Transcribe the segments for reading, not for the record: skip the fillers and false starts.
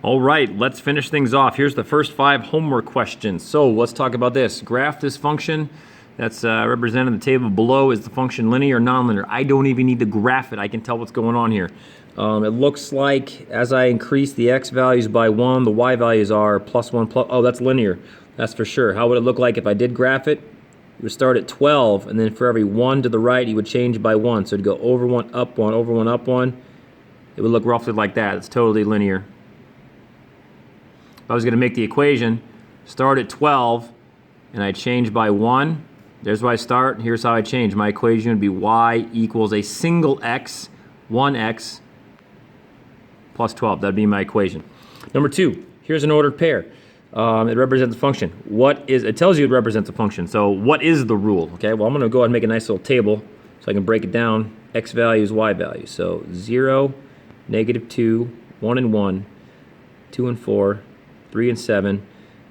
All right, let's finish things off. Here's the first 5 homework questions. So let's talk about this. Graph this function that's represented in the table below. Is the function linear or nonlinear? I don't even need to graph it. I can tell what's going on here. It looks like as I increase the x values by 1, the y values are plus 1 plus. Oh, that's linear. That's for sure. How would it look like if I did graph it? You would start at 12, and then for every 1 to the right, you would change by 1. So it'd go over 1, up 1, over 1, up 1. It would look roughly like that. It's totally linear. If I was going to make the equation, start at 12, and I change by 1. There's where I start. Here's how I change. My equation would be y equals a single x, 1x, plus 12. That'd be my equation. Number 2, here's an ordered pair. It represents a function. It tells you it represents a function. So what is the rule? Okay, well, I'm going to go ahead and make a nice little table so I can break it down. X values, y values. So 0, -2, 1 and 1, 2 and 4, 3 and 7,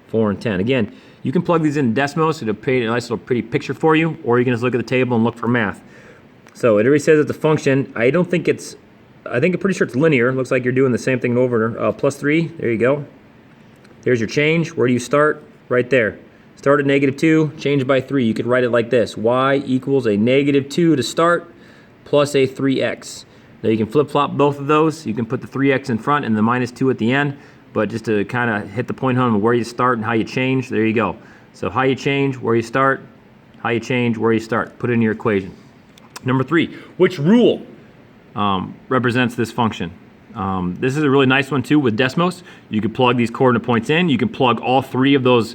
4 and 10. Again, you can plug these in Desmos. It'll paint a nice little pretty picture for you, or you can just look at the table and look for math. So it already says it's a function. I think I'm pretty sure it's linear. It looks like you're doing the same thing over. Plus 3, there you go. There's your change. Where do you start? Right there. Start at -2, change by 3. You could write it like this. Y equals a -2 to start, plus a 3x. Now you can flip-flop both of those. You can put the 3x in front and the -2 at the end. But just to kind of hit the point home of where you start and how you change, there you go. So how you change, where you start, how you change, where you start. Put it in your equation. Number 3, which rule represents this function? This is a really nice one too with Desmos. You can plug these coordinate points in. You can plug all 3 of those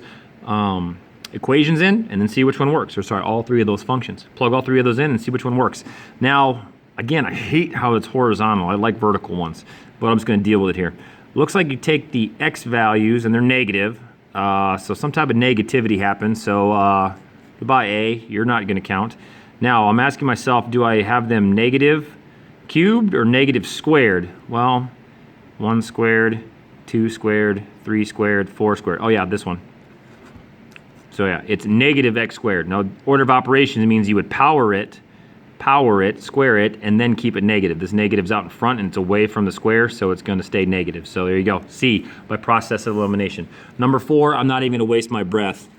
equations in and then see which one works. Or sorry, all 3 of those functions. Plug all 3 of those in and see which one works. Now, again, I hate how it's horizontal. I like vertical ones, but I'm just going to deal with it here. Looks like you take the x values and they're negative, so some type of negativity happens. So goodbye A, you're not going to count. Now I'm asking myself, do I have them negative cubed or negative squared? Well, 1 squared, 2 squared, 3 squared, 4 squared. Oh yeah, this one. So yeah, it's negative x squared. Now order of operations means you would power it, square it, and then keep it negative. This negative's out in front and it's away from the square, so it's going to stay negative. So there you go. C, by process of elimination. Number 4, I'm not even going to waste my breath.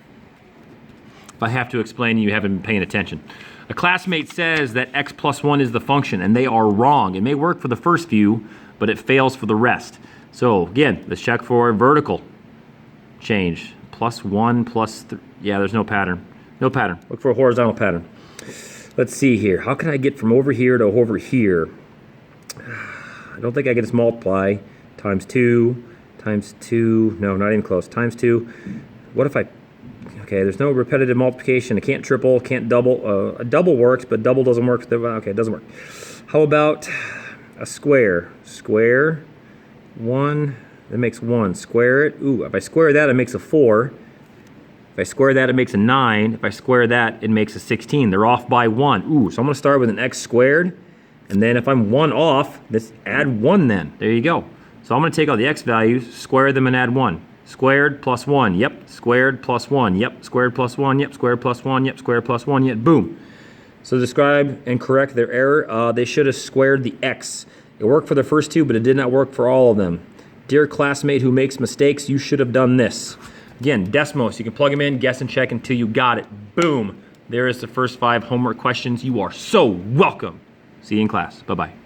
If I have to explain, you haven't been paying attention. A classmate says that x plus 1 is the function, and they are wrong. It may work for the first few, but it fails for the rest. So again, let's check for a vertical change. Plus 1, plus 3. Yeah, there's no pattern. No pattern. Look for a horizontal pattern. Let's see here. How can I get from over here to over here? I don't think I can just multiply. Times 2, times 2. No, not even close. Times 2. What if I... Okay, there's no repetitive multiplication. I can't triple, can't double. A double works, but double doesn't work. Okay, it doesn't work. How about a square? Square 1, that makes 1. Square it. Ooh, if I square that, it makes a 4. If I square that, it makes a 9. If I square that, it makes a 16. They're off by 1. Ooh, so I'm going to start with an x squared. And then if I'm 1 off, let's add 1 then. There you go. So I'm going to take all the x values, square them, and add 1. Squared plus 1. Yep. Squared plus 1. Yep. Squared plus 1. Yep. Squared plus 1. Yep. Squared plus 1. Yep. Boom. So describe and correct their error. They should have squared the x. It worked for the first 2, but it did not work for all of them. Dear classmate who makes mistakes, you should have done this. Again, Desmos, you can plug them in, guess and check until you got it. Boom. There is the first 5 homework questions. You are so welcome. See you in class. Bye-bye.